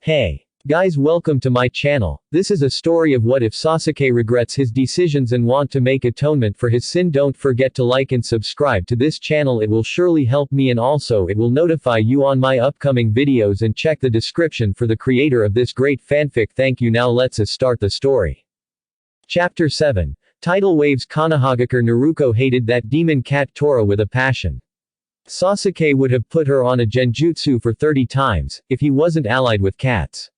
Hey. Guys, welcome to my channel. This is a story of what if Sasuke regrets his decisions and want to make atonement for his sin. Don't forget to like and subscribe to this channel, it will surely help me, and also it will notify you on my upcoming videos, and check the description for the creator of this great fanfic. Thank you. Now let's start the story. Chapter 7. Tidal Waves. Konohagakure. Naruto hated that demon cat Tora with a passion. Sasuke would have put her on a genjutsu for 30 times, if he wasn't allied with cats.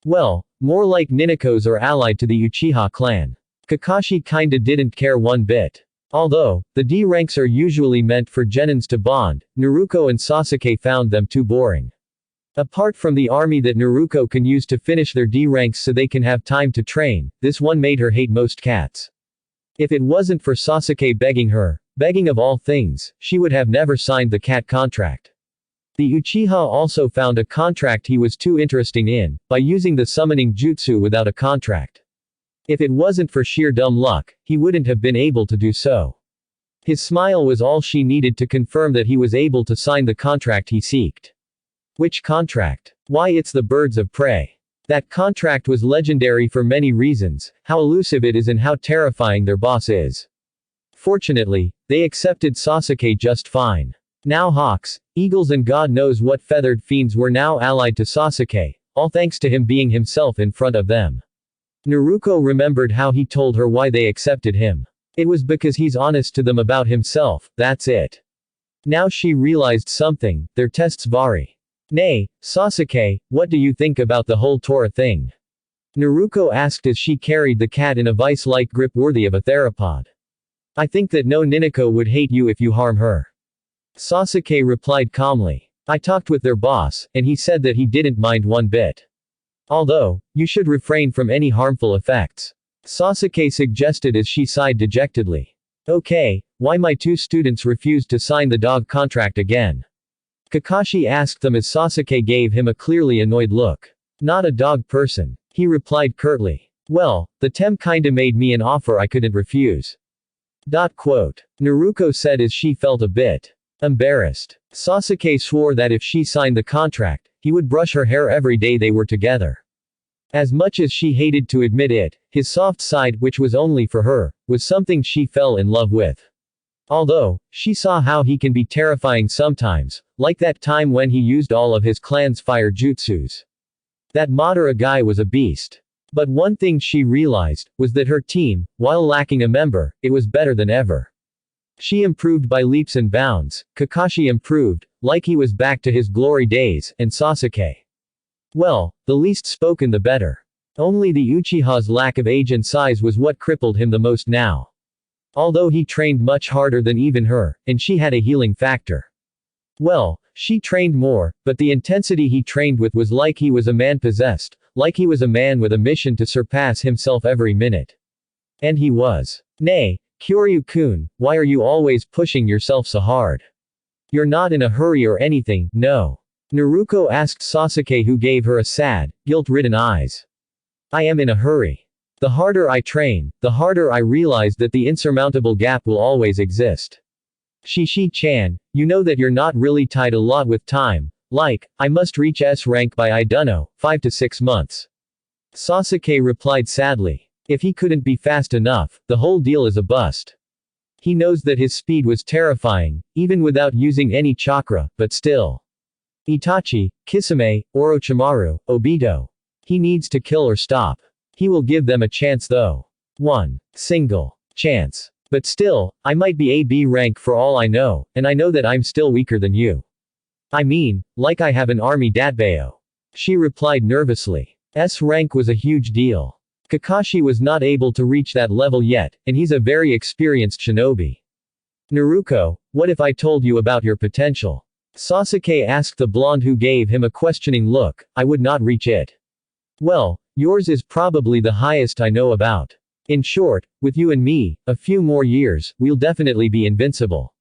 Well, more like Ninokos are allied to the Uchiha clan. Kakashi kinda didn't care one bit. Although, the D ranks are usually meant for genins to bond, Naruto and Sasuke found them too boring. Apart from the army that Naruto can use to finish their D ranks so they can have time to train, this one made her hate most cats. If it wasn't for Sasuke begging of all things, she would have never signed the cat contract. The Uchiha also found a contract he was too interested in, by using the summoning jutsu without a contract. If it wasn't for sheer dumb luck, he wouldn't have been able to do so. His smile was all she needed to confirm that he was able to sign the contract he sought. Which contract? Why, it's the birds of prey. That contract was legendary for many reasons, how elusive it is and how terrifying their boss is. Fortunately, they accepted Sasuke just fine. Now hawks, eagles and God knows what feathered fiends were now allied to Sasuke, all thanks to him being himself in front of them. Naruto remembered how he told her why they accepted him. It was because he's honest to them about himself, that's it. Now she realized something, their tests vary. Nay, Sasuke, what do you think about the whole Tora thing? Naruto asked as she carried the cat in a vice-like grip worthy of a theropod. I think that no Ninoko would hate you if you harm her. Sasuke replied calmly. I talked with their boss, and he said that he didn't mind one bit. Although, you should refrain from any harmful effects. Sasuke suggested as she sighed dejectedly. Okay, why my two students refused to sign the dog contract again? Kakashi asked them as Sasuke gave him a clearly annoyed look. Not a dog person. He replied curtly. Well, the Tem kinda made me an offer I couldn't refuse. Naruto said as she felt a bit embarrassed. Sasuke swore that if she signed the contract, he would brush her hair every day they were together. As much as she hated to admit it, his soft side, which was only for her, was something she fell in love with. Although, she saw how he can be terrifying sometimes, like that time when he used all of his clan's fire jutsus. That Madara guy was a beast. But one thing she realized, was that her team, while lacking a member, it was better than ever. She improved by leaps and bounds, Kakashi improved, like he was back to his glory days, and Sasuke. Well, the least spoken the better. Only the Uchiha's lack of age and size was what crippled him the most now. Although he trained much harder than even her, and she had a healing factor. Well, she trained more, but the intensity he trained with was like he was a man possessed, like he was a man with a mission to surpass himself every minute. And he was. Nay, Kyoryu-kun, why are you always pushing yourself so hard? You're not in a hurry or anything, no. Naruto asked Sasuke, who gave her a sad, guilt-ridden eyes. I am in a hurry. The harder I train, the harder I realize that the insurmountable gap will always exist. Shishi-chan, you know that you're not really tied a lot with time, like, I must reach S rank by I dunno, 5 to 6 months. Sasuke replied sadly. If he couldn't be fast enough, the whole deal is a bust. He knows that his speed was terrifying, even without using any chakra, but still. Itachi, Kisame, Orochimaru, Obito. He needs to kill or stop. He will give them a chance though. One single chance. But still, I might be a B rank for all I know, and I know that I'm still weaker than you. I mean, like I have an army datbayo. She replied nervously. S rank was a huge deal. Kakashi was not able to reach that level yet, and he's a very experienced shinobi. Naruto, what if I told you about your potential? Sasuke asked the blonde, who gave him a questioning look. I would not reach it. Well, yours is probably the highest I know about. In short, with you and me, a few more years, we'll definitely be invincible.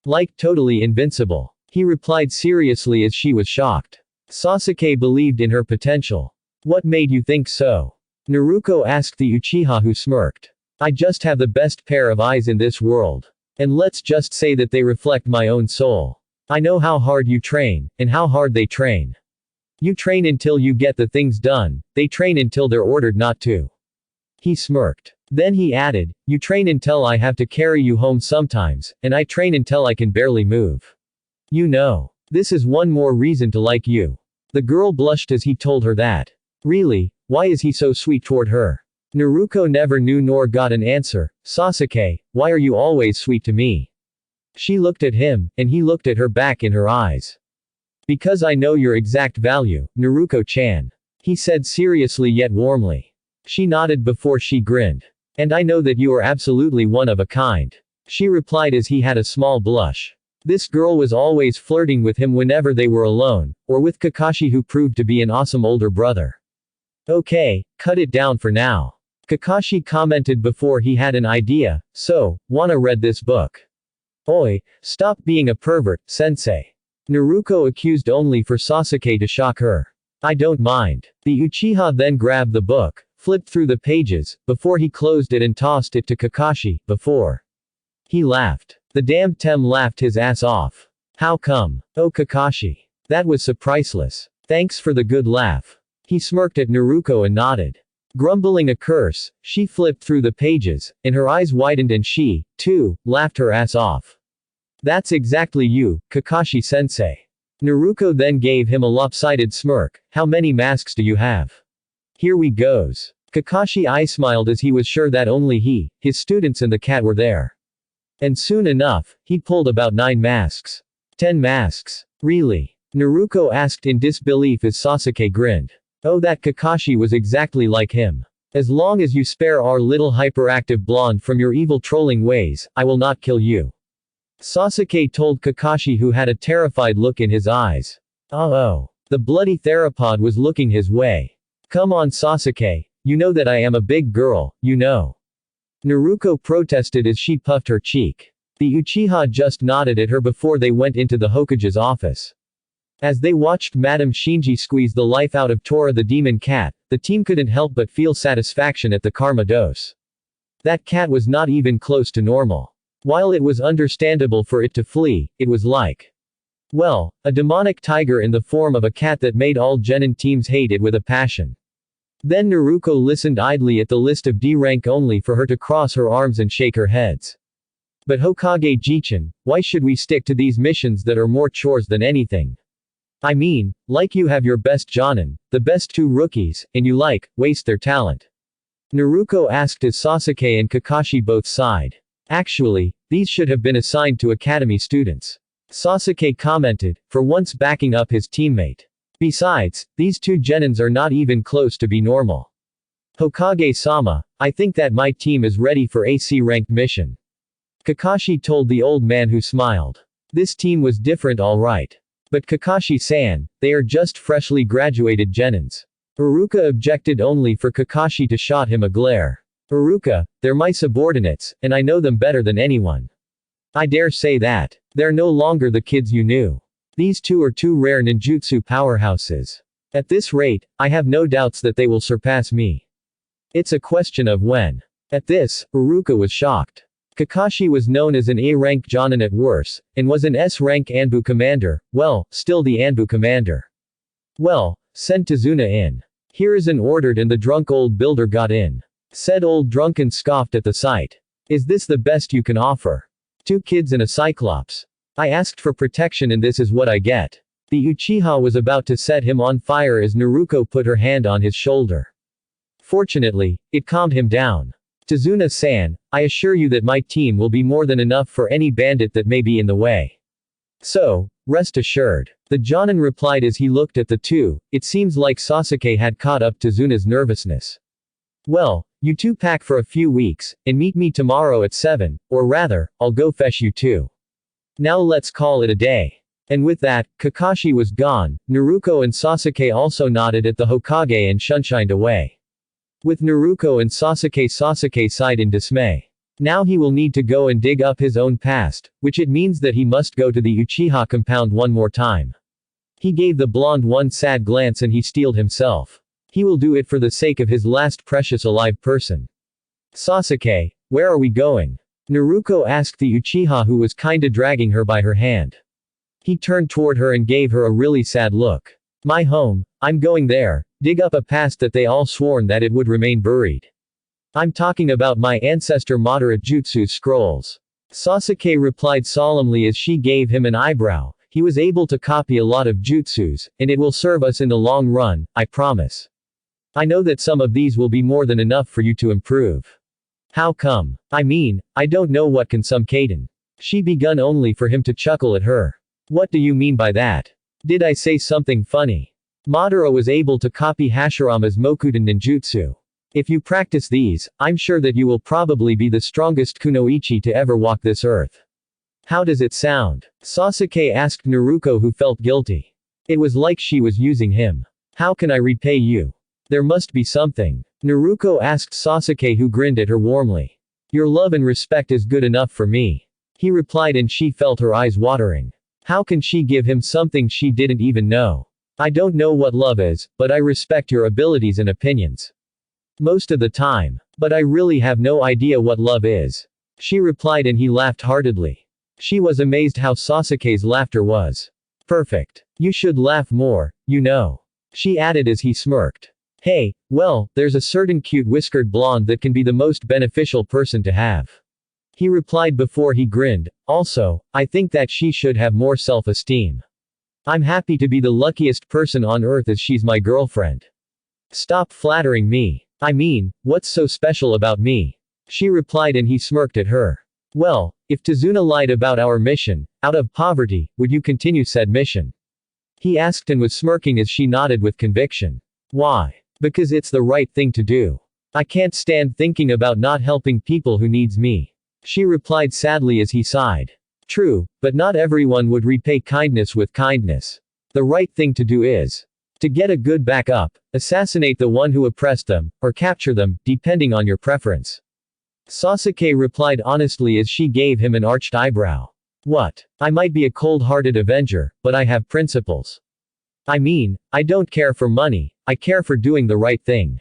Like totally invincible. He replied seriously as she was shocked. Sasuke believed in her potential. What made you think so? Naruto asked the Uchiha, who smirked. I just have the best pair of eyes in this world. And let's just say that they reflect my own soul. I know how hard you train, and how hard they train. You train until you get the things done, they train until they're ordered not to. He smirked. Then he added, you train until I have to carry you home sometimes, and I train until I can barely move. You know. This is one more reason to like you. The girl blushed as he told her that. Really, why is he so sweet toward her? Naruto never knew nor got an answer. Sasuke, why are you always sweet to me? She looked at him, and he looked at her back in her eyes. Because I know your exact value, Naruto-chan. He said seriously yet warmly. She nodded before she grinned. And I know that you are absolutely one of a kind. She replied as he had a small blush. This girl was always flirting with him whenever they were alone, or with Kakashi, who proved to be an awesome older brother. Okay, cut it down for now. Kakashi commented before he had an idea, so, wanna read this book? Oi, stop being a pervert, sensei. Naruto accused only for Sasuke to shock her. I don't mind. The Uchiha then grabbed the book, flipped through the pages, before he closed it and tossed it to Kakashi, before. He laughed. The damn Tem laughed his ass off. How come? Oh Kakashi. That was so priceless. Thanks for the good laugh. He smirked at Naruto and nodded. Grumbling a curse, she flipped through the pages, and her eyes widened and she, too, laughed her ass off. That's exactly you, Kakashi-sensei. Naruto then gave him a lopsided smirk. How many masks do you have? Here we goes. Kakashi I smiled as he was sure that only he, his students and the cat were there. And soon enough, he pulled about 9 masks. 10 masks. Really? Naruto asked in disbelief as Sasuke grinned. Oh, that Kakashi was exactly like him. As long as you spare our little hyperactive blonde from your evil trolling ways, I will not kill you. Sasuke told Kakashi, who had a terrified look in his eyes. Oh. The bloody theropod was looking his way. Come on Sasuke, you know that I am a big girl, you know. Naruto protested as she puffed her cheek. The Uchiha just nodded at her before they went into the Hokage's office. As they watched Madame Shinji squeeze the life out of Tora the demon cat, the team couldn't help but feel satisfaction at the karma dose. That cat was not even close to normal. While it was understandable for it to flee, it was like, well, a demonic tiger in the form of a cat that made all genin teams hate it with a passion. Then Naruto listened idly at the list of D rank only for her to cross her arms and shake her heads. But Hokage Jichin, why should we stick to these missions that are more chores than anything? I mean, like you have your best Jonin, the best 2 rookies, and you waste their talent. Naruto asked as Sasuke and Kakashi both sighed. Actually, these should have been assigned to academy students. Sasuke commented, for once backing up his teammate. Besides, these 2 genins are not even close to be normal. Hokage-sama, I think that my team is ready for a C-ranked mission. Kakashi told the old man, who smiled. This team was different all right. But Kakashi-san, they are just freshly graduated genins. Iruka objected only for Kakashi to shot him a glare. Iruka, they're my subordinates, and I know them better than anyone. I dare say that. They're no longer the kids you knew. These 2 are 2 rare ninjutsu powerhouses. At this rate, I have no doubts that they will surpass me. It's a question of when. At this, Iruka was shocked. Kakashi was known as an A-rank Jonin at worst, and was an S-rank Anbu commander, well, still the Anbu commander. Well, send Tazuna in. Here is an ordered, and the drunk old builder got in. Said old drunken scoffed at the sight. Is this the best you can offer? 2 kids and a cyclops. I asked for protection and this is what I get. The Uchiha was about to set him on fire as Naruto put her hand on his shoulder. Fortunately, it calmed him down. Tazuna-san, I assure you that my team will be more than enough for any bandit that may be in the way. So, rest assured. The Jonin replied as he looked at the 2, it seems like Sasuke had caught up Tazuna's nervousness. Well, you 2 pack for a few weeks, and meet me tomorrow at 7, or rather, I'll go fetch you 2. Now let's call it a day. And with that, Kakashi was gone. Naruto and Sasuke also nodded at the Hokage and shunshined away. With Naruto and Sasuke sighed in dismay. Now he will need to go and dig up his own past, which it means that he must go to the Uchiha compound one more time. He gave the blonde one sad glance and he steeled himself. He will do it for the sake of his last precious alive person. Sasuke, where are we going? Naruto asked the Uchiha, who was kinda dragging her by her hand. He turned toward her and gave her a really sad look. My home, I'm going there, dig up a past that they all sworn that it would remain buried. I'm talking about my ancestor moderate jutsu scrolls. Sasuke replied solemnly as she gave him an eyebrow. He was able to copy a lot of jutsus, and it will serve us in the long run, I promise. I know that some of these will be more than enough for you to improve. How come? I mean, I don't know what can some Kaden. She begun only for him to chuckle at her. What do you mean by that? Did I say something funny? Madara was able to copy Hashirama's Mokuden ninjutsu. If you practice these, I'm sure that you will probably be the strongest kunoichi to ever walk this earth. How does it sound? Sasuke asked Naruto, who felt guilty. It was like she was using him. How can I repay you? There must be something. Naruto asked Sasuke, who grinned at her warmly. Your love and respect is good enough for me. He replied, and she felt her eyes watering. How can she give him something she didn't even know? I don't know what love is, but I respect your abilities and opinions. Most of the time. But I really have no idea what love is. She replied, and he laughed heartedly. She was amazed how Sasuke's laughter was. Perfect. You should laugh more, you know. She added as he smirked. Hey, well, there's a certain cute whiskered blonde that can be the most beneficial person to have. He replied before he grinned. Also, I think that she should have more self-esteem. I'm happy to be the luckiest person on earth as she's my girlfriend. Stop flattering me. I mean, what's so special about me? She replied, and he smirked at her. Well, if Tazuna lied about our mission, out of poverty, would you continue said mission? He asked and was smirking as she nodded with conviction. Why? Because it's the right thing to do. I can't stand thinking about not helping people who needs me. She replied sadly as he sighed. True, but not everyone would repay kindness with kindness. The right thing to do is to get a good back up, assassinate the one who oppressed them, or capture them, depending on your preference. Sasuke replied honestly as she gave him an arched eyebrow. What? I might be a cold-hearted avenger, but I have principles. I mean, I don't care for money, I care for doing the right thing.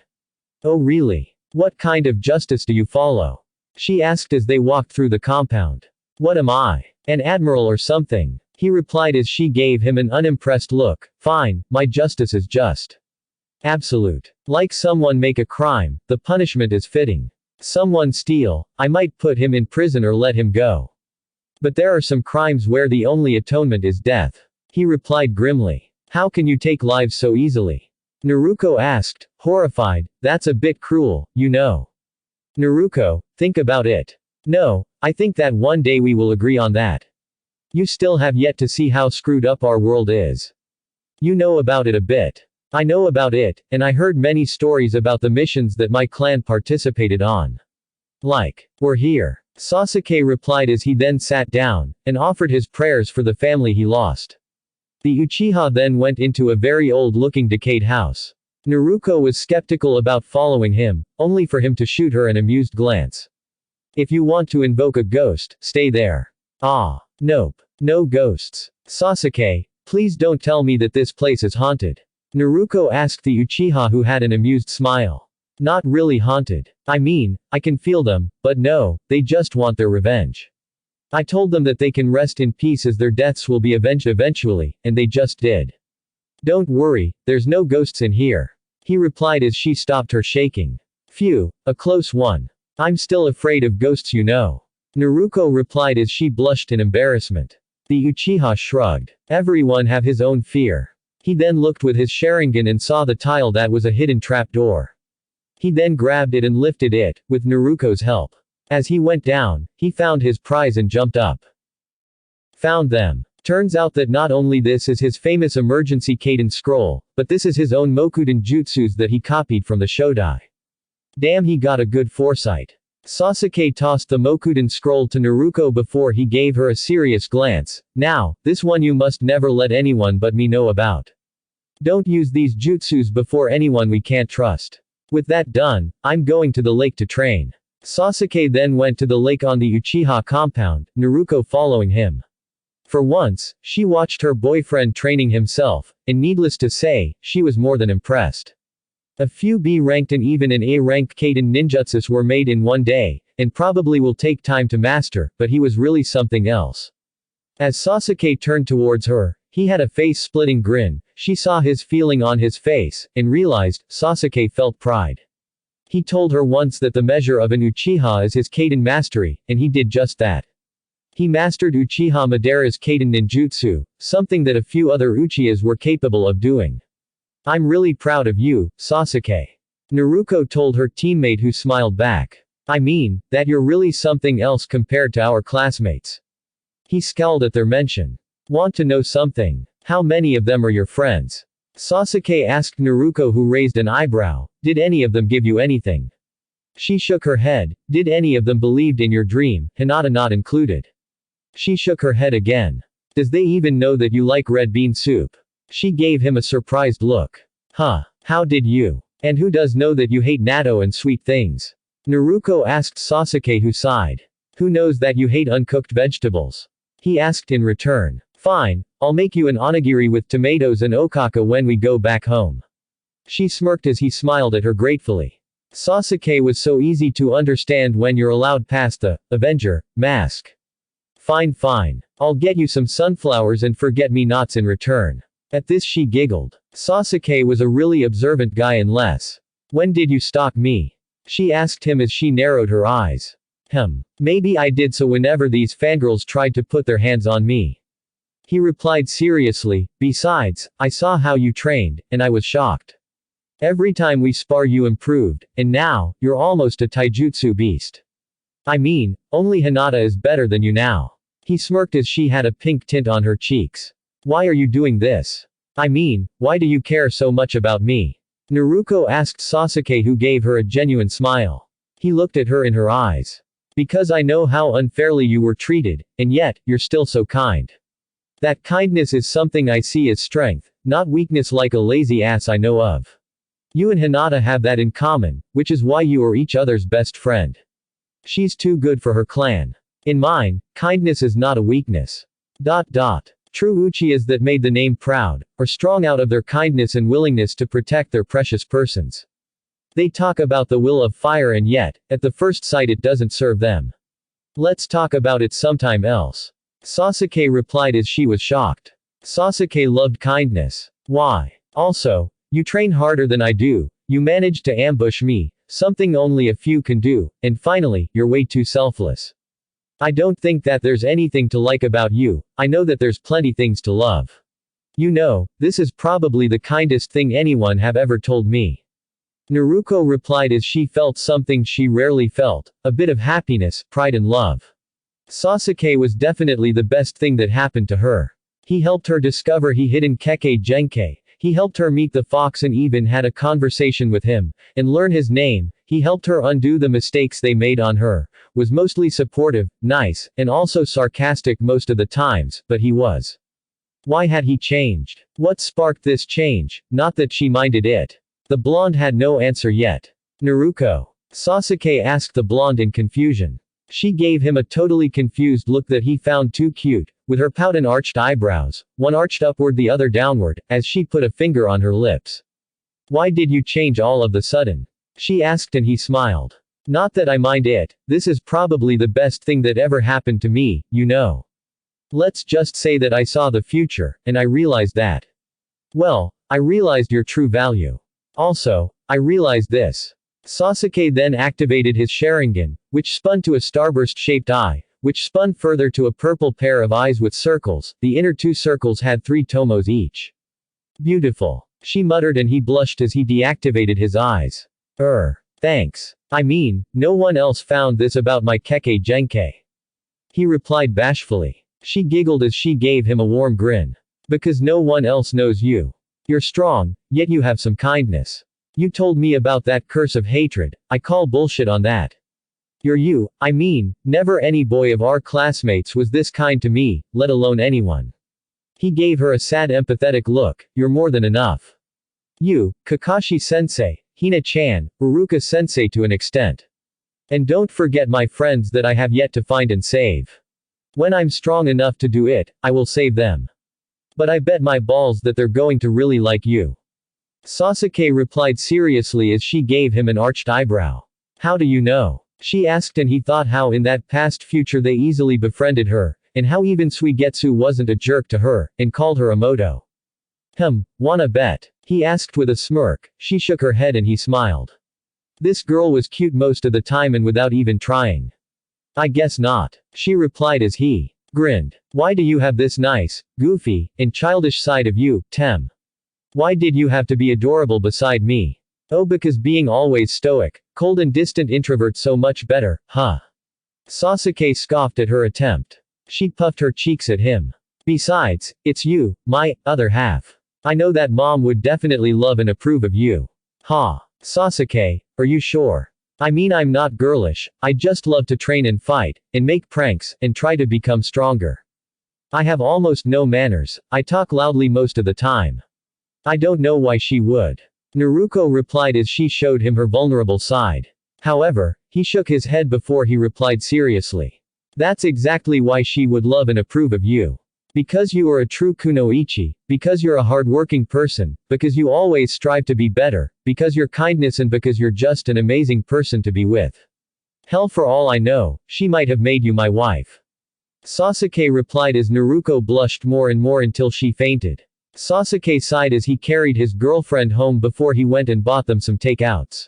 Oh really? What kind of justice do you follow? She asked as they walked through the compound. What am I? An admiral or something? He replied as she gave him an unimpressed look. Fine, my justice is just. Absolute. Like someone make a crime, the punishment is fitting. Someone steal, I might put him in prison or let him go. But there are some crimes where the only atonement is death. He replied grimly. How can you take lives so easily? Naruto asked, horrified. That's a bit cruel, you know. Naruto, think about it. No, I think that one day we will agree on that. You still have yet to see how screwed up our world is. You know about it a bit. I know about it, and I heard many stories about the missions that my clan participated on. Like, we're here. Sasuke replied as he then sat down, and offered his prayers for the family he lost. The Uchiha then went into a very old-looking decayed house. Naruto was skeptical about following him, only for him to shoot her an amused glance. If you want to invoke a ghost, stay there. Ah. Nope. No ghosts. Sasuke, please don't tell me that this place is haunted. Naruto asked the Uchiha, who had an amused smile. Not really haunted. I mean, I can feel them, but no, they just want their revenge. I told them that they can rest in peace as their deaths will be avenged eventually, and they just did. Don't worry, there's no ghosts in here. He replied as she stopped her shaking. Phew, a close one. I'm still afraid of ghosts, you know. Naruto replied as she blushed in embarrassment. The Uchiha shrugged. Everyone have his own fear. He then looked with his Sharingan and saw the tile that was a hidden trapdoor. He then grabbed it and lifted it, with Naruto's help. As he went down, he found his prize and jumped up. Found them. Turns out that not only this is his famous emergency Kaden scroll, but this is his own Mokuden jutsus that he copied from the Shodai. Damn, he got a good foresight. Sasuke tossed the Mokuden scroll to Naruto before he gave her a serious glance. Now, this one you must never let anyone but me know about. Don't use these jutsus before anyone we can't trust. With that done, I'm going to the lake to train. Sasuke then went to the lake on the Uchiha compound, Naruto following him. For once, she watched her boyfriend training himself, and needless to say, she was more than impressed. A few B-ranked and even an A-ranked Kaden ninjutsus were made in one day, and probably will take time to master, but he was really something else. As Sasuke turned towards her, he had a face-splitting grin. She saw his feeling on his face, and realized, Sasuke felt pride. He told her once that the measure of an Uchiha is his Kaiden mastery, and he did just that. He mastered Uchiha Madara's Kaiden ninjutsu, something that a few other Uchihas were capable of doing. I'm really proud of you, Sasuke. Naruto told her teammate, who smiled back. I mean, that you're really something else compared to our classmates. He scowled at their mention. Want to know something? How many of them are your friends? Sasuke asked Naruto, who raised an eyebrow. Did any of them give you anything? She shook her head. Did any of them believed in your dream, Hinata not included? She shook her head again. Does they even know that you like red bean soup? She gave him a surprised look. Huh. How did you? And who does know that you hate natto and sweet things? Naruto asked Sasuke, who sighed. Who knows that you hate uncooked vegetables? He asked in return. Fine, I'll make you an onigiri with tomatoes and okaka when we go back home. She smirked as he smiled at her gratefully. Sasuke was so easy to understand when you're allowed past the Avenger mask. Fine, fine. I'll get you some sunflowers and forget-me-nots in return. At this she giggled. Sasuke was a really observant guy unless. When did you stalk me? She asked him as she narrowed her eyes. Maybe I did so whenever these fangirls tried to put their hands on me. He replied seriously, besides, I saw how you trained, and I was shocked. Every time we spar you improved, and now, you're almost a taijutsu beast. I mean, only Hinata is better than you now. He smirked as she had a pink tint on her cheeks. Why are you doing this? I mean, why do you care so much about me? Naruto asked Sasuke, who gave her a genuine smile. He looked at her in her eyes. Because I know how unfairly you were treated, and yet, you're still so kind. That kindness is something I see as strength, not weakness like a lazy ass I know of. You and Hinata have that in common, which is why you are each other's best friend. She's too good for her clan. In mine, kindness is not a weakness. True Uchihas that made the name proud, are strong out of their kindness and willingness to protect their precious persons. They talk about the will of fire and yet, at the first sight it doesn't serve them. Let's talk about it sometime else. Sasuke replied as she was shocked. Sasuke loved kindness. Why? Also, you train harder than I do, you managed to ambush me, something only a few can do, and finally, you're way too selfless. I don't think that there's anything to like about you, I know that there's plenty things to love. You know, this is probably the kindest thing anyone have ever told me. Naruto replied as she felt something she rarely felt, a bit of happiness, pride and love. Sasuke was definitely the best thing that happened to her. He helped her discover his hidden Kekkei Genkai, he helped her meet the fox and even had a conversation with him, and learn his name, he helped her undo the mistakes they made on her, was mostly supportive, nice, and also sarcastic most of the times, but he was. Why had he changed? What sparked this change? Not that she minded it. The blonde had no answer yet. Naruto. Sasuke asked the blonde in confusion. She gave him a totally confused look that he found too cute, with her pout and arched eyebrows, one arched upward the other downward, as she put a finger on her lips. Why did you change all of the sudden? She asked and he smiled. Not that I mind it, this is probably the best thing that ever happened to me, you know. Let's just say that I saw the future, and I realized that. Well, I realized your true value. Also, I realized this. Sasuke then activated his Sharingan, which spun to a starburst-shaped eye, which spun further to a purple pair of eyes with circles, the inner two circles had 3 tomos each. Beautiful. She muttered and he blushed as he deactivated his eyes. Thanks. I mean, no one else found this about my Kekkei Genkai. He replied bashfully. She giggled as she gave him a warm grin. Because no one else knows you. You're strong, yet you have some kindness. You told me about that curse of hatred, I call bullshit on that. You're you, I mean, never any boy of our classmates was this kind to me, let alone anyone. He gave her a sad empathetic look, you're more than enough. You, Kakashi-sensei, Hina-chan, Uruka-sensei to an extent. And don't forget my friends that I have yet to find and save. When I'm strong enough to do it, I will save them. But I bet my balls that they're going to really like you. Sasuke replied seriously as she gave him an arched eyebrow. How do you know? She asked and he thought how in that past future they easily befriended her, and how even Suigetsu wasn't a jerk to her, and called her a moto. Wanna bet? He asked with a smirk. She shook her head and he smiled. This girl was cute most of the time and without even trying. I guess not, she replied as he grinned. Why do you have this nice, goofy, and childish side of you, Tem? Why did you have to be adorable beside me? Oh, because being always stoic, cold and distant introvert so much better, huh? Sasuke scoffed at her attempt. She puffed her cheeks at him. Besides, it's you, my other half. I know that mom would definitely love and approve of you. Ha. Sasuke, are you sure? I mean, I'm not girlish, I just love to train and fight, and make pranks, and try to become stronger. I have almost no manners, I talk loudly most of the time. I don't know why she would. Naruto replied as she showed him her vulnerable side. However, he shook his head before he replied seriously. That's exactly why she would love and approve of you. Because you are a true kunoichi, because you're a hard-working person, because you always strive to be better, because your kindness and because you're just an amazing person to be with. Hell, for all I know, she might have made you my wife. Sasuke replied as Naruto blushed more and more until she fainted. Sasuke sighed as he carried his girlfriend home before he went and bought them some takeouts.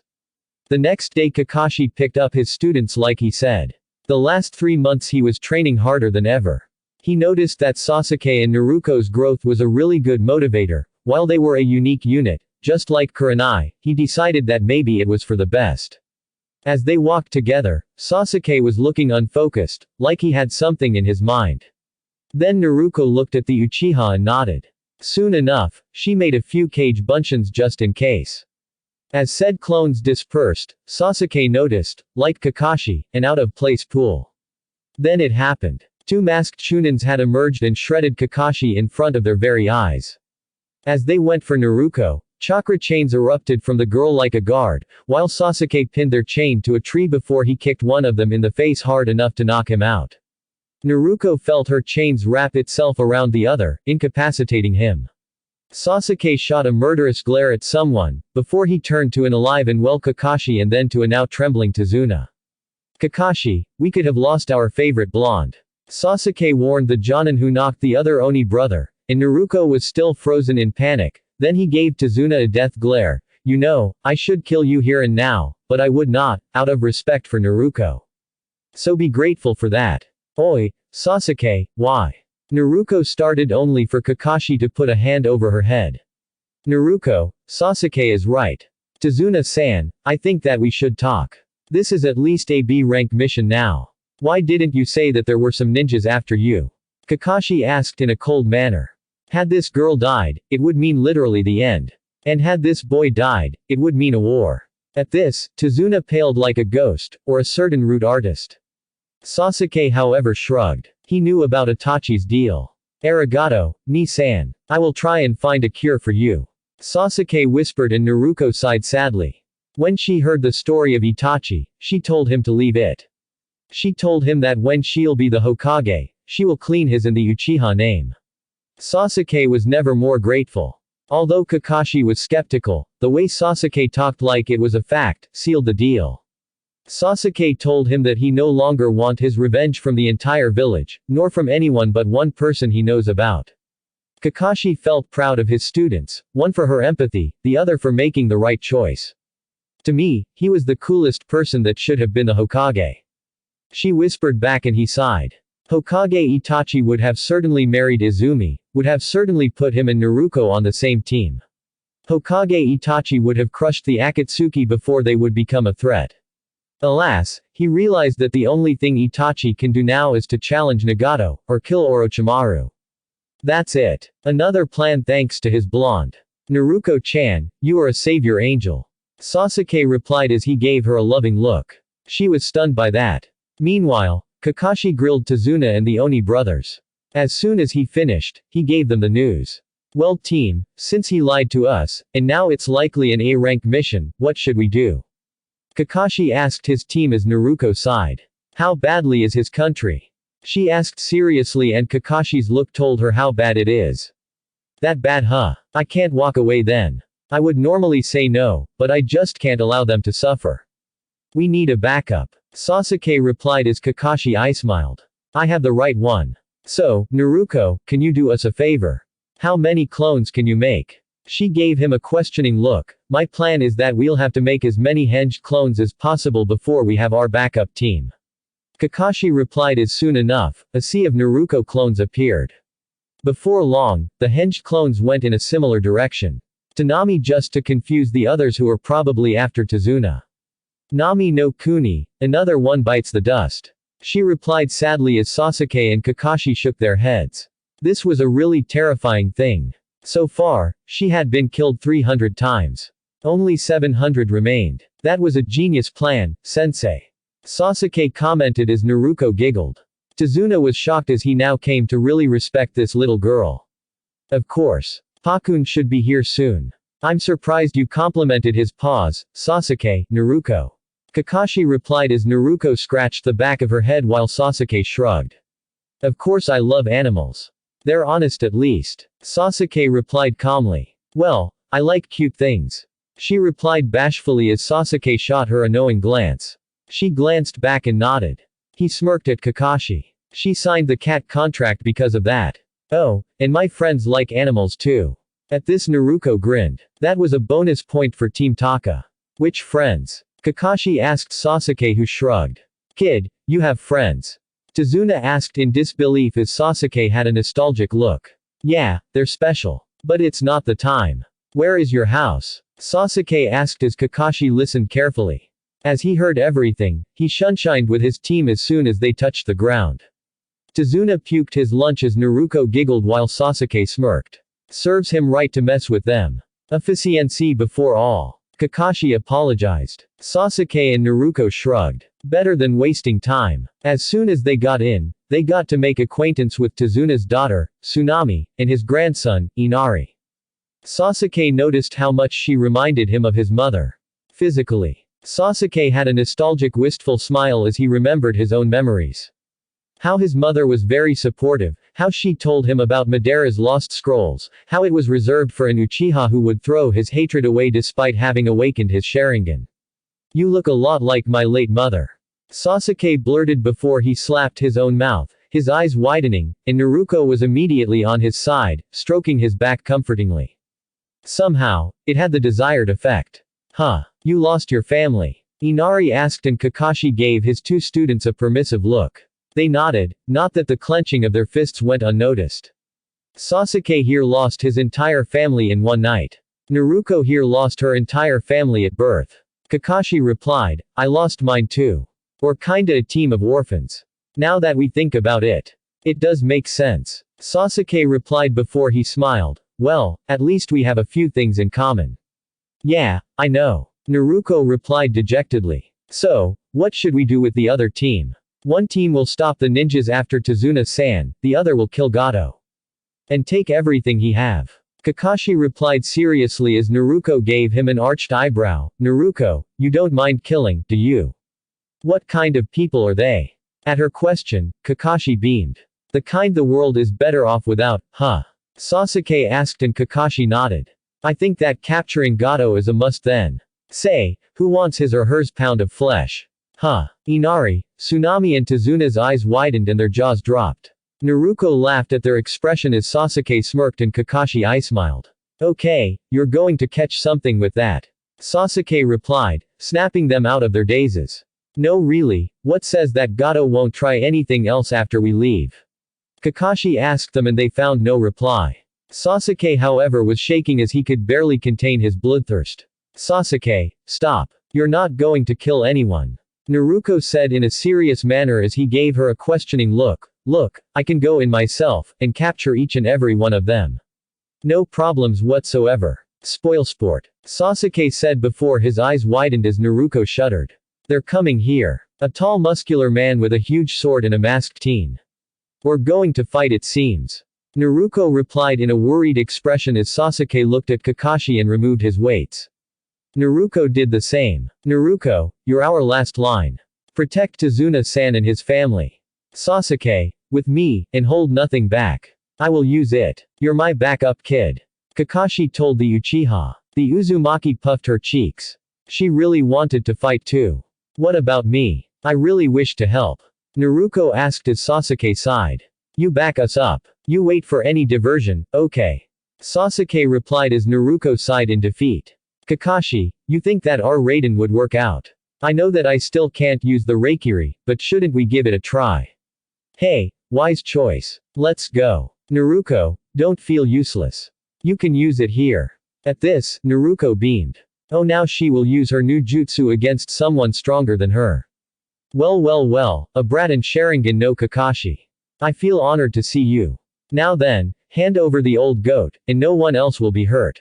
The next day Kakashi picked up his students like he said. The last 3 months he was training harder than ever. He noticed that Sasuke and Naruto's growth was a really good motivator. While they were a unique unit, just like Kurenai, he decided that maybe it was for the best. As they walked together, Sasuke was looking unfocused, like he had something in his mind. Then Naruto looked at the Uchiha and nodded. Soon enough, she made a few cage bunshin just in case. As said clones dispersed, Sasuke noticed, like Kakashi, an out-of-place pool. Then it happened. 2 masked Chunins had emerged and shredded Kakashi in front of their very eyes. As they went for Naruto, chakra chains erupted from the girl like a guard, while Sasuke pinned their chain to a tree before he kicked one of them in the face hard enough to knock him out. Naruto felt her chains wrap itself around the other, incapacitating him. Sasuke shot a murderous glare at someone, before he turned to an alive and well Kakashi and then to a now trembling Tazuna. Kakashi, we could have lost our favorite blonde. Sasuke warned the Jonin who knocked the other Oni brother, and Naruto was still frozen in panic. Then he gave Tazuna a death glare. You know, I should kill you here and now, but I would not, out of respect for Naruto. So be grateful for that. Oi, Sasuke, why? Naruto started only for Kakashi to put a hand over her head. Naruto, Sasuke is right. Tazuna-san, I think that we should talk. This is at least a B rank mission now. Why didn't you say that there were some ninjas after you? Kakashi asked in a cold manner. Had this girl died, it would mean literally the end. And had this boy died, it would mean a war. At this, Tazuna paled like a ghost, or a certain rude artist. Sasuke however shrugged. He knew about Itachi's deal. Arigato, Ni-san. I will try and find a cure for you. Sasuke whispered and Naruto sighed sadly. When she heard the story of Itachi, she told him to leave it. She told him that when she'll be the Hokage, she will clean his and the Uchiha name. Sasuke was never more grateful. Although Kakashi was skeptical, the way Sasuke talked like it was a fact, sealed the deal. Sasuke told him that he no longer want his revenge from the entire village, nor from anyone but one person he knows about. Kakashi felt proud of his students, one for her empathy, the other for making the right choice. To me, he was the coolest person that should have been the Hokage. She whispered back and he sighed. Hokage Itachi would have certainly married Izumi, would have certainly put him and Naruto on the same team. Hokage Itachi would have crushed the Akatsuki before they would become a threat. Alas, he realized that the only thing Itachi can do now is to challenge Nagato, or kill Orochimaru. That's it. Another plan thanks to his blonde. Naruto-chan, you are a savior angel. Sasuke replied as he gave her a loving look. She was stunned by that. Meanwhile, Kakashi grilled Tazuna and the Oni brothers. As soon as he finished, he gave them the news. Well team, since he lied to us, and now it's likely an A-rank mission, what should we do? Kakashi asked his team as Naruto sighed. How badly is his country? She asked seriously and Kakashi's look told her how bad it is. That bad huh? I can't walk away then. I would normally say no, but I just can't allow them to suffer. We need a backup. Sasuke replied as Kakashi smiled. I have the right one. So, Naruto, can you do us a favor? How many clones can you make? She gave him a questioning look. My plan is that we'll have to make as many hinged clones as possible before we have our backup team. Kakashi replied as soon enough, a sea of Naruto clones appeared. Before long, the hinged clones went in a similar direction. To Nami just to confuse the others who were probably after Tazuna. Nami no Kuni, another one bites the dust. She replied sadly as Sasuke and Kakashi shook their heads. This was a really terrifying thing. So far, she had been killed 300 times. Only 700 remained. That was a genius plan, sensei. Sasuke commented as Naruto giggled. Tazuna was shocked as he now came to really respect this little girl. Of course. Pakun should be here soon. I'm surprised you complimented his paws, Sasuke, Naruto. Kakashi replied as Naruto scratched the back of her head while Sasuke shrugged. Of course I love animals. They're honest at least. Sasuke replied calmly. Well, I like cute things. She replied bashfully as Sasuke shot her a knowing glance. She glanced back and nodded. He smirked at Kakashi. She signed the cat contract because of that. Oh, and my friends like animals too. At this Naruto grinned. That was a bonus point for Team Taka. Which friends? Kakashi asked Sasuke who shrugged. Kid, you have friends. Tazuna asked in disbelief as Sasuke had a nostalgic look. Yeah, they're special. But it's not the time. Where is your house? Sasuke asked as Kakashi listened carefully. As he heard everything, he shunshined with his team as soon as they touched the ground. Tazuna puked his lunch as Naruto giggled while Sasuke smirked. Serves him right to mess with them. Efficiency before all. Kakashi apologized. Sasuke and Naruto shrugged. Better than wasting time. As soon as they got in, they got to make acquaintance with Tazuna's daughter, Tsunami, and his grandson, Inari. Sasuke noticed how much she reminded him of his mother. Physically. Sasuke had a nostalgic wistful smile as he remembered his own memories. How his mother was very supportive, how she told him about Madara's lost scrolls, how it was reserved for an Uchiha who would throw his hatred away despite having awakened his Sharingan. You look a lot like my late mother. Sasuke blurted before he slapped his own mouth, his eyes widening, and Naruto was immediately on his side, stroking his back comfortingly. Somehow, it had the desired effect. Huh. You lost your family? Inari asked and Kakashi gave his two students a permissive look. They nodded, not that the clenching of their fists went unnoticed. Sasuke here lost his entire family in one night. Naruto here lost her entire family at birth. Kakashi replied, I lost mine too. Or kinda a team of orphans. Now that we think about it. It does make sense. Sasuke replied before he smiled, well, at least we have a few things in common. Yeah, I know. Naruto replied dejectedly. So, what should we do with the other team? One team will stop the ninjas after Tazuna-san, the other will kill Gato. And take everything he have. Kakashi replied seriously as Naruto gave him an arched eyebrow. Naruto, you don't mind killing, do you? What kind of people are they? At her question, Kakashi beamed. The kind the world is better off without, huh? Sasuke asked and Kakashi nodded. I think that capturing Gato is a must then. Say, who wants his or hers pound of flesh? Huh. Inari, Tsunami and Tazuna's eyes widened and their jaws dropped. Naruto laughed at their expression as Sasuke smirked and Kakashi eye-smiled. Okay, you're going to catch something with that. Sasuke replied, snapping them out of their dazes. No really, what says that Gato won't try anything else after we leave? Kakashi asked them and they found no reply. Sasuke however was shaking as he could barely contain his bloodthirst. Sasuke, stop. You're not going to kill anyone. Naruto said in a serious manner as he gave her a questioning look. Look, I can go in myself, and capture each and every one of them. No problems whatsoever. Spoilsport. Sasuke said before his eyes widened as Naruto shuddered. They're coming here. A tall muscular man with a huge sword and a masked teen. We're going to fight it seems. Naruto replied in a worried expression as Sasuke looked at Kakashi and removed his weights. Naruto did the same. Naruto, you're our last line. Protect Tazuna-san and his family. Sasuke, with me, and hold nothing back. I will use it. You're my backup kid. Kakashi told the Uchiha. The Uzumaki puffed her cheeks. She really wanted to fight too. What about me? I really wish to help. Naruto asked as Sasuke sighed. You back us up. You wait for any diversion, okay. Sasuke replied as Naruto sighed in defeat. Kakashi, you think that our Raiden would work out? I know that I still can't use the Raikiri, but shouldn't we give it a try? Hey, wise choice. Let's go. Naruto, don't feel useless. You can use it here. At this, Naruto beamed. Oh, now she will use her new jutsu against someone stronger than her. Well, a brat and Sharingan no Kakashi. I feel honored to see you. Now then, hand over the old goat, and no one else will be hurt.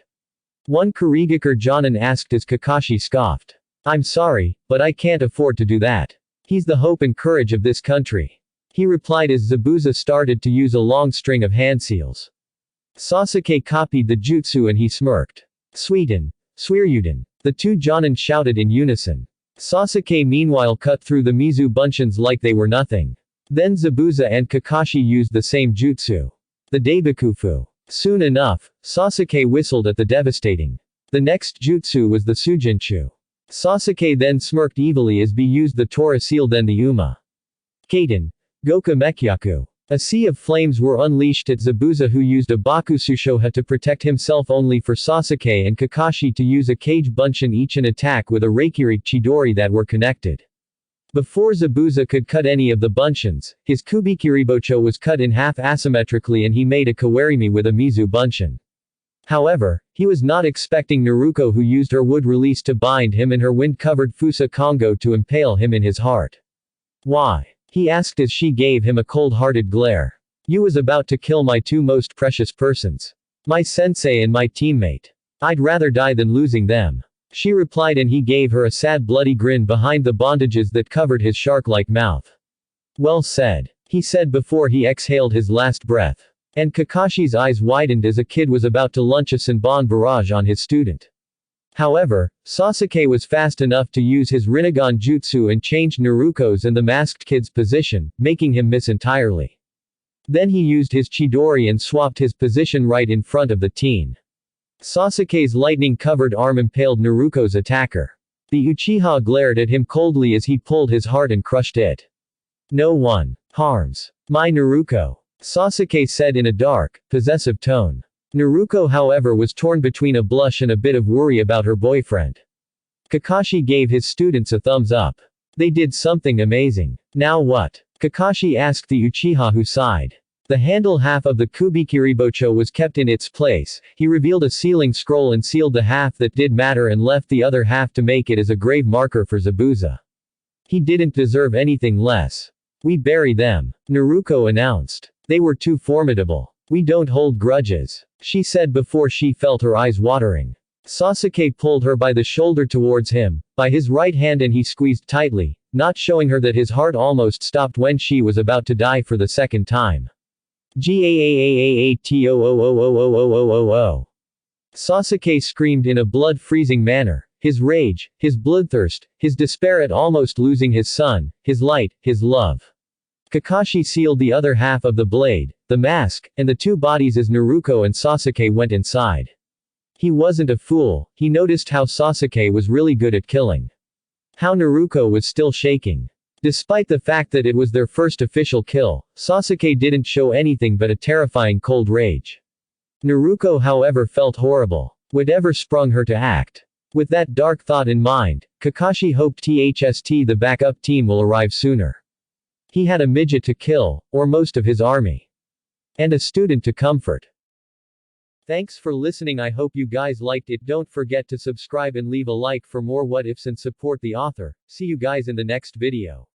One Kurigakure Jonin asked as Kakashi scoffed. I'm sorry, but I can't afford to do that. He's the hope and courage of this country. He replied as Zabuza started to use a long string of hand seals. Sasuke copied the jutsu and he smirked. Suiden. Suiryuden. The two Jonin shouted in unison. Sasuke meanwhile cut through the Mizu Bunshins like they were nothing. Then Zabuza and Kakashi used the same jutsu. The Daibakufu. Soon enough, Sasuke whistled at the devastating. The next jutsu was the Sujinchu. Sasuke then smirked evilly as B used the Tora seal then the Uma. Kaden. Goka Mekyaku. A sea of flames were unleashed at Zabuza who used a Bakusushoha to protect himself only for Sasuke and Kakashi to use a Kage Bunshin each and attack with a Raikiri Chidori that were connected. Before Zabuza could cut any of the Bunshins, his Kubikiribocho was cut in half asymmetrically and he made a Kawarimi with a Mizu Bunshin. However, he was not expecting Naruto who used her wood release to bind him and her wind-covered Fusa Kongo to impale him in his heart. Why? He asked as she gave him a cold-hearted glare. You was about to kill my two most precious persons. My sensei and my teammate. I'd rather die than losing them. She replied and he gave her a sad bloody grin behind the bandages that covered his shark-like mouth. Well said. He said before he exhaled his last breath. And Kakashi's eyes widened as a kid was about to launch a Senbon barrage on his student. However, Sasuke was fast enough to use his Rinnegan jutsu and changed Naruto's and the masked kid's position, making him miss entirely. Then he used his Chidori and swapped his position right in front of the teen. Sasuke's lightning-covered arm impaled Naruto's attacker. The Uchiha glared at him coldly as he pulled his heart and crushed it. No one harms my Naruto, Sasuke said in a dark, possessive tone. Naruto however was torn between a blush and a bit of worry about her boyfriend. Kakashi gave his students a thumbs up. They did something amazing. Now what? Kakashi asked the Uchiha who sighed. The handle half of the Kubikiribocho was kept in its place. He revealed a sealing scroll and sealed the half that did matter and left the other half to make it as a grave marker for Zabuza. He didn't deserve anything less. We bury them, Naruto announced. They were too formidable. We don't hold grudges, she said before she felt her eyes watering. Sasuke pulled her by the shoulder towards him, by his right hand and he squeezed tightly, not showing her that his heart almost stopped when she was about to die for the second time. Gaaaaaatoo. Sasuke screamed in a blood-freezing manner, his rage, his bloodthirst, his despair at almost losing his son, his light, his love. Kakashi sealed the other half of the blade, the mask, and the two bodies as Naruto and Sasuke went inside. He wasn't a fool, he noticed how Sasuke was really good at killing. How Naruto was still shaking. Despite the fact that it was their first official kill, Sasuke didn't show anything but a terrifying cold rage. Naruto however felt horrible. Whatever sprung her to act. With that dark thought in mind, Kakashi hoped the backup team will arrive sooner. He had a midget to kill, or most of his army. And a student to comfort. Thanks for listening. I hope you guys liked it. Don't forget to subscribe and leave a like for more what ifs and support the author. See you guys in the next video.